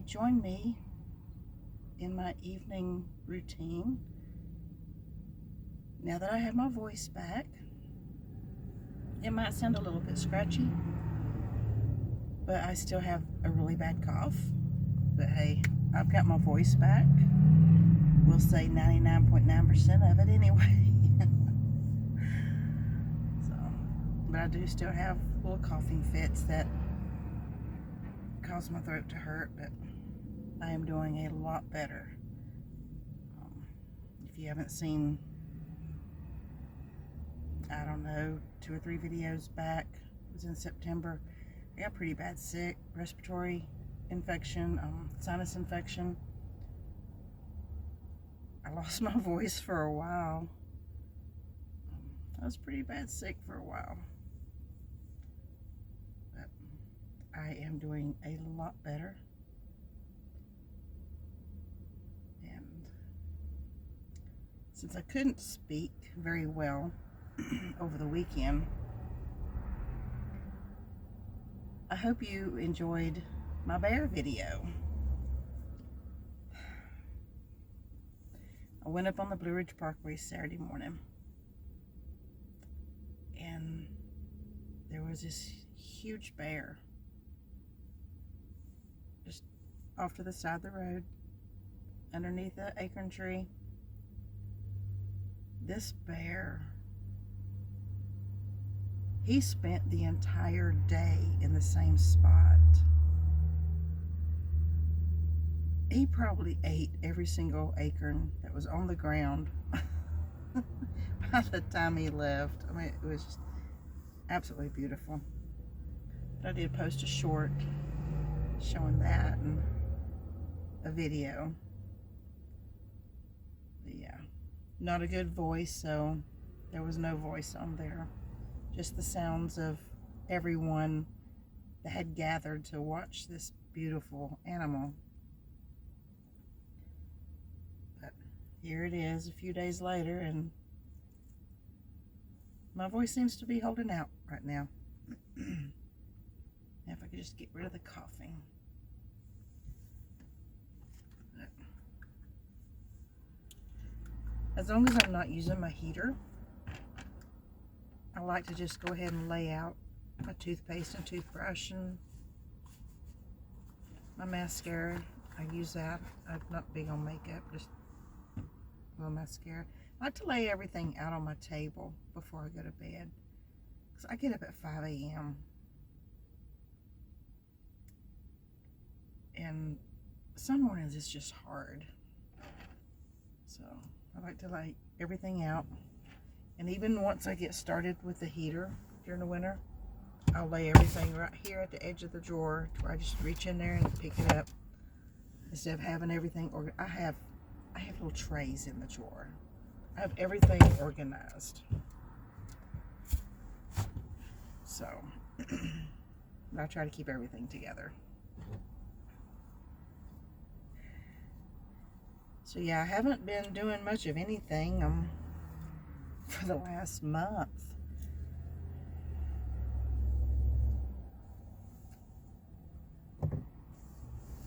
join me in my evening routine. Now that I have my voice back, it might sound a little bit scratchy, but I still have a really bad cough. But hey, I've got my voice back. We'll say 99.9% of it anyway. But I do still have little coughing fits that cause my throat to hurt, but I am doing a lot better. If you haven't seen, I don't know, 2 or 3 videos back, it was in September, I got pretty bad sick, respiratory infection, sinus infection. I lost my voice for a while. I was pretty bad sick for a while. But I am doing a lot better. And since I couldn't speak very well over the weekend, I hope you enjoyed my bear video. I went up on the Blue Ridge Parkway Saturday morning, and there was this huge bear just off to the side of the road underneath the acorn tree. This bear, he spent the entire day in the same spot. He probably ate every single acorn that was on the ground by the time he left. I mean, it was just absolutely beautiful. But I did post a short showing that and a video. But yeah, not a good voice, so there was no voice on there. Just the sounds of everyone that had gathered to watch this beautiful animal. But here it is a few days later, and my voice seems to be holding out right now. Now if I could just get rid of the coughing. As long as I'm not using my heater, I like to just go ahead and lay out my toothpaste and toothbrush and my mascara. I use that. I'm not big on makeup, just a little mascara. I like to lay everything out on my table before I go to bed, because I get up at 5 a.m. and some mornings it's just hard. So I like to lay everything out. And even once I get started with the heater during the winter, I'll lay everything right here at the edge of the drawer where I just reach in there and pick it up, instead of having everything I have little trays in the drawer. I have everything organized. So I try to keep everything together. So yeah, I haven't been doing much of anything for the last month.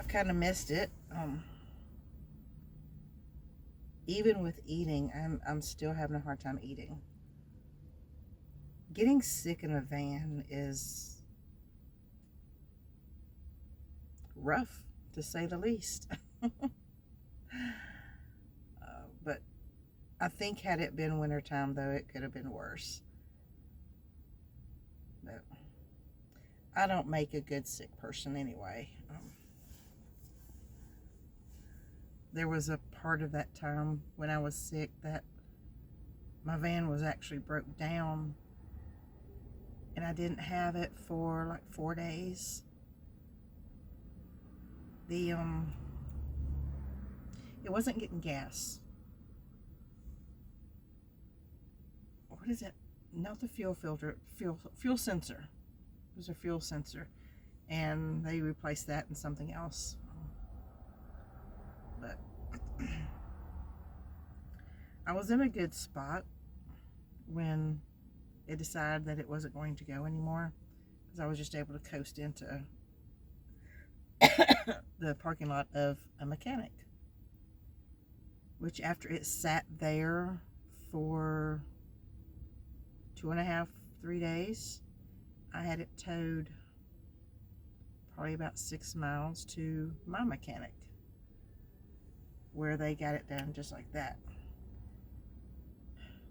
I've kind of missed it. Even with eating, I'm still having a hard time eating. Getting sick in a van is rough, to say the least. But I think had it been wintertime, though, it could have been worse. But I don't make a good sick person anyway. There was a part of that time when I was sick that my van was actually broke down, and I didn't have it for like 4 days. It wasn't getting gas. What is it? Not the fuel filter, fuel sensor. It was a fuel sensor, and they replaced that in something else. But I was in a good spot when it decided that it wasn't going to go anymore, because I was just able to coast into the parking lot of a mechanic, which after it sat there for 2.5, 3 days, I had it towed probably about 6 miles to my mechanic, where they got it done just like that.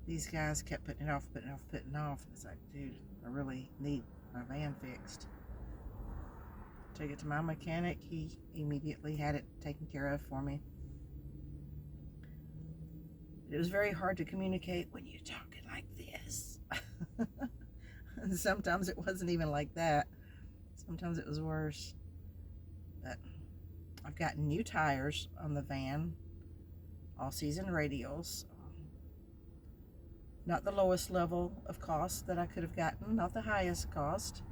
These guys kept putting it off, putting it off. And it's like, dude, I really need my van fixed. Take it to my mechanic. He immediately had it taken care of for me. It was very hard to communicate when you're talking like this. Sometimes it wasn't even like that. Sometimes it was worse. But I've gotten new tires on the van, all season radials. Not the lowest level of cost that I could have gotten, not the highest cost,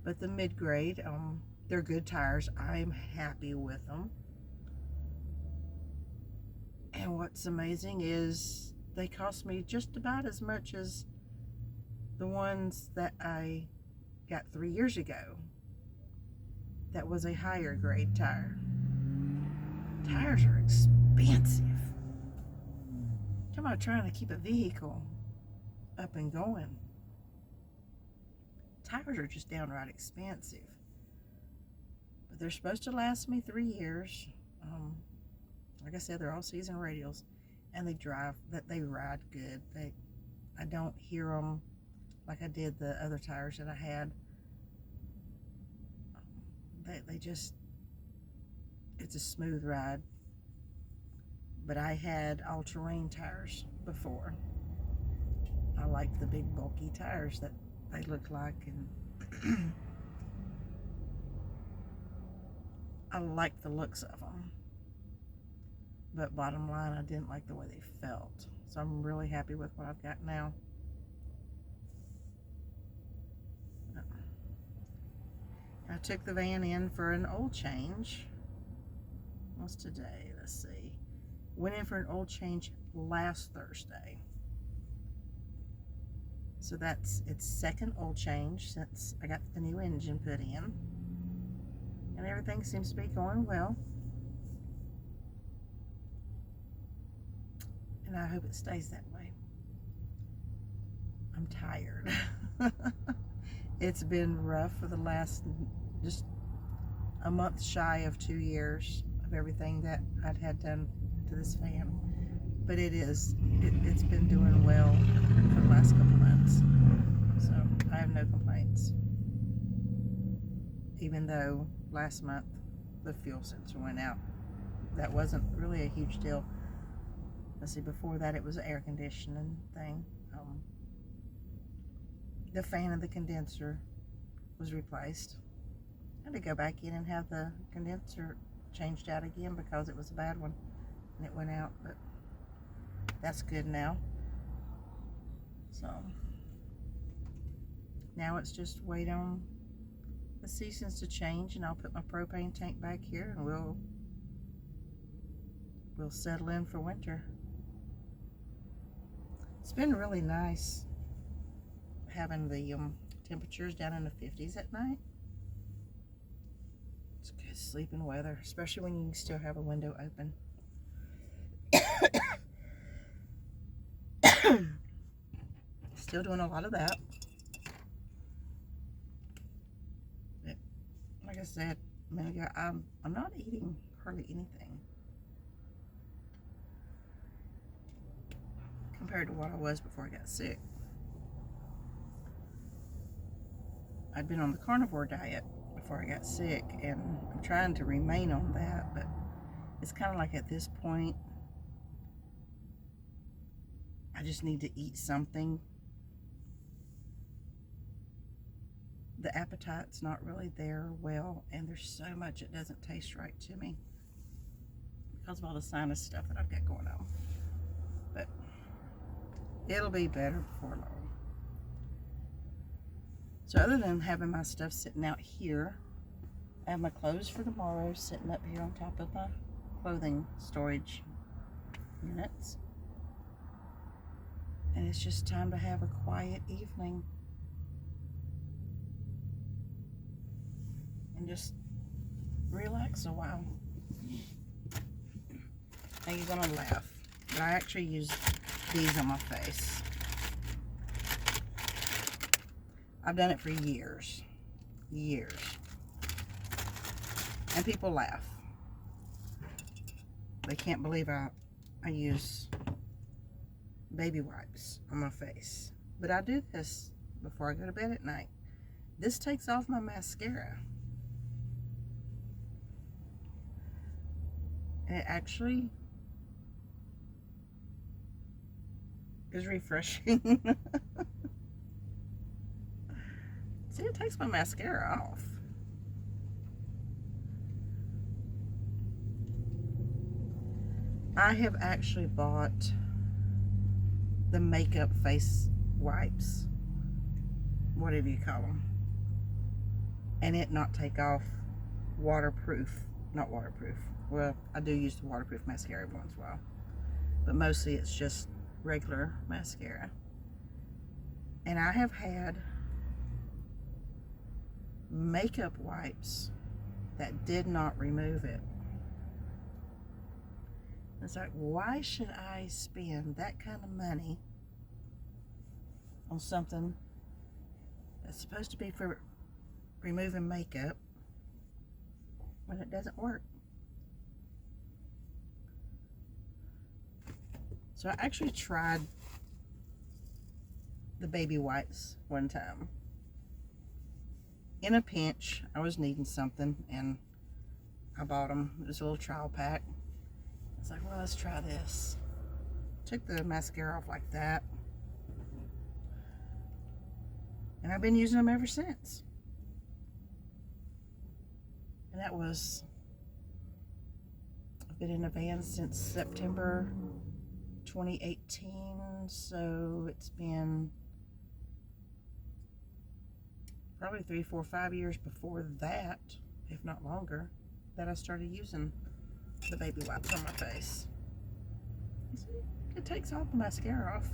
but the mid-grade. They're good tires. I'm happy with them. And what's amazing is they cost me just about as much as the ones that I got 3 years ago. That was a higher grade tire. Tires are expensive. Talking about trying to keep a vehicle up and going. Tires are just downright expensive. But they're supposed to last me 3 years. Like I said, they're all season radials, and they ride good. I don't hear them like I did the other tires that I had. They just, it's a smooth ride. But I had all-terrain tires before. I liked the big bulky tires that they look like, and I liked the looks of them. But bottom line, I didn't like the way they felt. So I'm really happy with what I've got now. I took the van in for an oil change. What's today? Let's see. Went in for an oil change last Thursday. So that's its second oil change since I got the new engine put in. And everything seems to be going well. And I hope it stays that way. I'm tired. It's been rough for the last just a month shy of 2 years of everything that I'd had done to this fan. But it's been doing well for the last couple months. So I have no complaints. Even though last month the fuel sensor went out. That wasn't really a huge deal. Let's see, before that it was an air conditioning thing. The fan of the condenser was replaced. I had to go back in and have the condenser changed out again because it was a bad one and it went out, but that's good now. So now it's just wait on the seasons to change, and I'll put my propane tank back here, and we'll settle in for winter. It's been really nice having the temperatures down in the 50s at night. It's good sleeping weather, especially when you can still have a window open. Still doing a lot of that. But like I said a minute ago, I'm not eating hardly anything compared to what I was before I got sick. I'd been on the carnivore diet before I got sick, and I'm trying to remain on that, but it's kind of like at this point, I just need to eat something. The appetite's not really there well, and there's so much it doesn't taste right to me because of all the sinus stuff that I've got going on. But it'll be better before long. So other than having my stuff sitting out here, I have my clothes for tomorrow sitting up here on top of my clothing storage units. And it's just time to have a quiet evening. And just relax a while. Now you're gonna laugh, but I actually use these on my face. I've done it for years. And people laugh. They can't believe I use baby wipes on my face. But I do this before I go to bed at night. This takes off my mascara. And it actually is refreshing. See, it takes my mascara off. I have actually bought the makeup face wipes, whatever you call them, and it not take off waterproof. Not waterproof. Well, I do use the waterproof mascara every once in a while, but mostly it's just regular mascara. And I have had makeup wipes that did not remove it. It's like, why should I spend that kind of money on something that's supposed to be for removing makeup when it doesn't work? So I actually tried the baby wipes one time. In a pinch, I was needing something and I bought them. It was a little trial pack. It's like, well, let's try this. Took the mascara off like that. And I've been using them ever since. And that was, I've been in a van since September 2018. So it's been probably 3, 4, 5 years before that, if not longer, that I started using the baby wipes on my face. You see, it takes all the mascara off.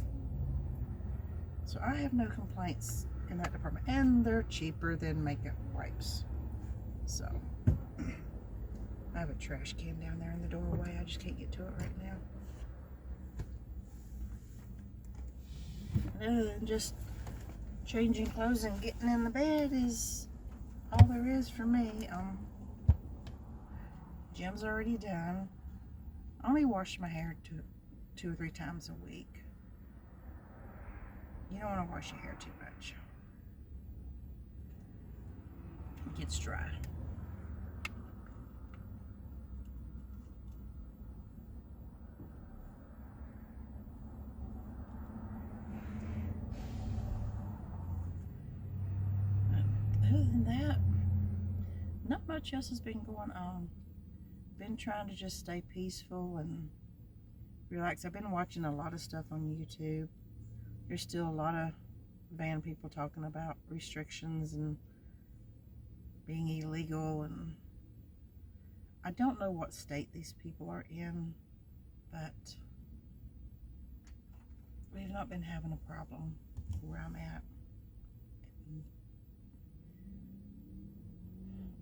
So I have no complaints in that department. And they're cheaper than makeup wipes. So, I have a trash can down there in the doorway. I just can't get to it right now. And other than just changing clothes and getting in the bed is all there is for me. Gym's already done. I only wash my hair two or 3 times a week. You don't want to wash your hair too much. It gets dry. Other than that, not much else has been going on. Been trying to just stay peaceful and relax. I've been watching a lot of stuff on YouTube. There's still a lot of van people talking about restrictions and being illegal, and I don't know what state these people are in, but we've not been having a problem where I'm at.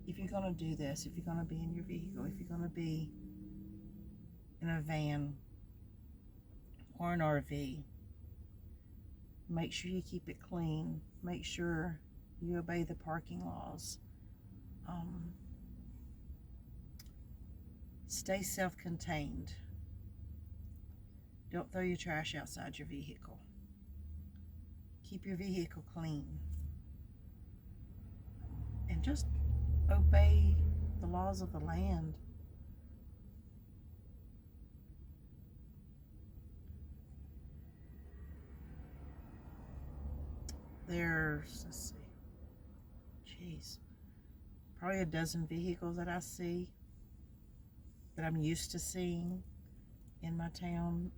If you're going to do this, if you're going to be in your vehicle, if you're going to be in a van or an RV, make sure you keep it clean. Make sure you obey the parking laws. Stay self-contained. Don't throw your trash outside your vehicle. Keep your vehicle clean. And just obey the laws of the land. There's, let's see, jeez, probably a dozen vehicles that I see that I'm used to seeing in my town.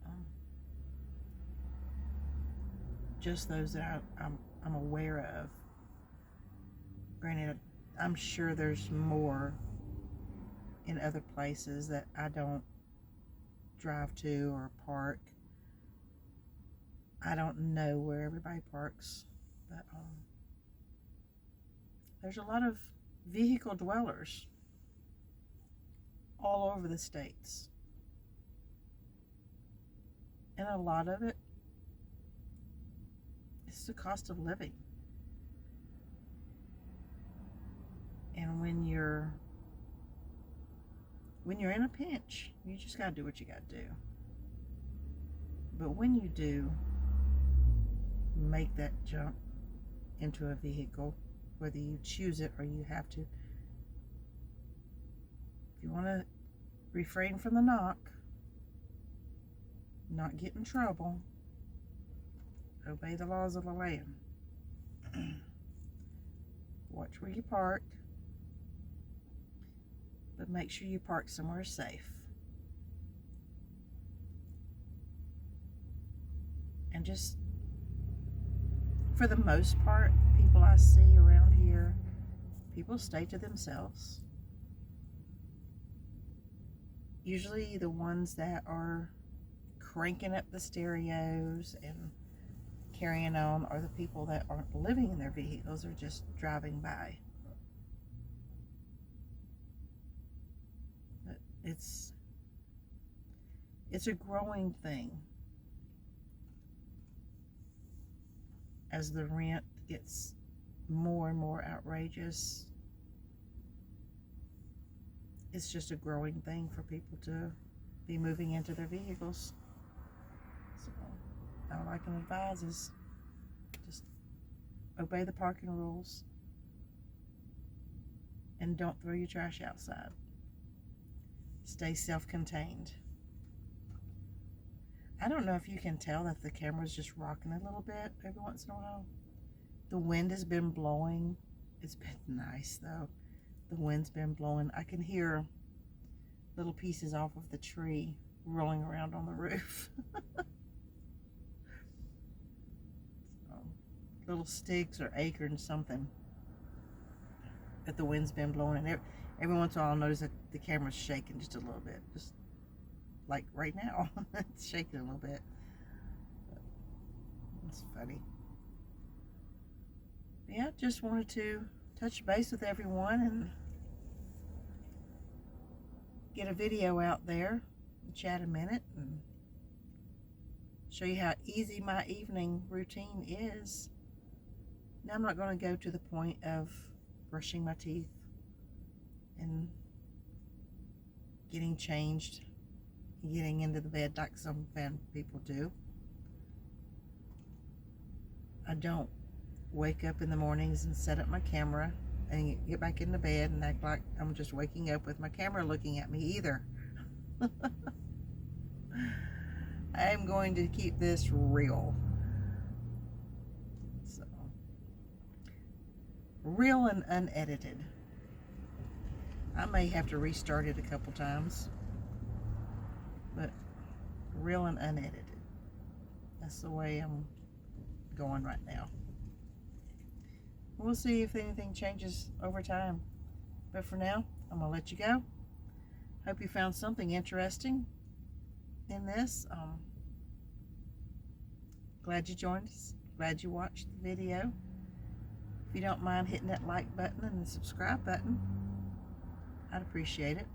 Just those that I'm aware of. Granted, I'm sure there's more in other places that I don't drive to or park. I don't know where everybody parks, but there's a lot of vehicle dwellers. all over the states. And a lot of it is the cost of living. And when you're in a pinch, you just gotta do what you gotta do. But when you do make that jump into a vehicle, whether you choose it or you have to, if you want to refrain from the knock, not get in trouble, obey the laws of the land. Watch where you park, but make sure you park somewhere safe. And just, for the most part, people I see around here, people stay to themselves. Usually the ones that are cranking up the stereos and carrying on are the people that aren't living in their vehicles, or just driving by. But it's a growing thing. As the rent gets more and more outrageous, it's just a growing thing for people to be moving into their vehicles. So all I can advise is just obey the parking rules and don't throw your trash outside. Stay self-contained. I don't know if you can tell that the camera's just rocking a little bit every once in a while. The wind has been blowing. It's been nice though. The wind's been blowing. I can hear little pieces off of the tree rolling around on the roof. So, little sticks or acorns, something that the wind's been blowing. And every once in a while I'll notice that the camera's shaking just a little bit. Just like right now. It's shaking a little bit. It's funny. Yeah, just wanted to touch base with everyone and get a video out there and chat a minute and show you how easy my evening routine is. Now I'm not going to go to the point of brushing my teeth and getting changed, getting into the bed like some people do. I don't wake up in the mornings and set up my camera and get back into bed and act like I'm just waking up with my camera looking at me either. I'm going to keep this real. So, real and unedited. I may have to restart it a couple times, but real and unedited. That's the way I'm going right now. We'll see if anything changes over time. But for now, I'm going to let you go. Hope you found something interesting in this. Glad you joined us. Glad you watched the video. If you don't mind hitting that like button and the subscribe button, I'd appreciate it.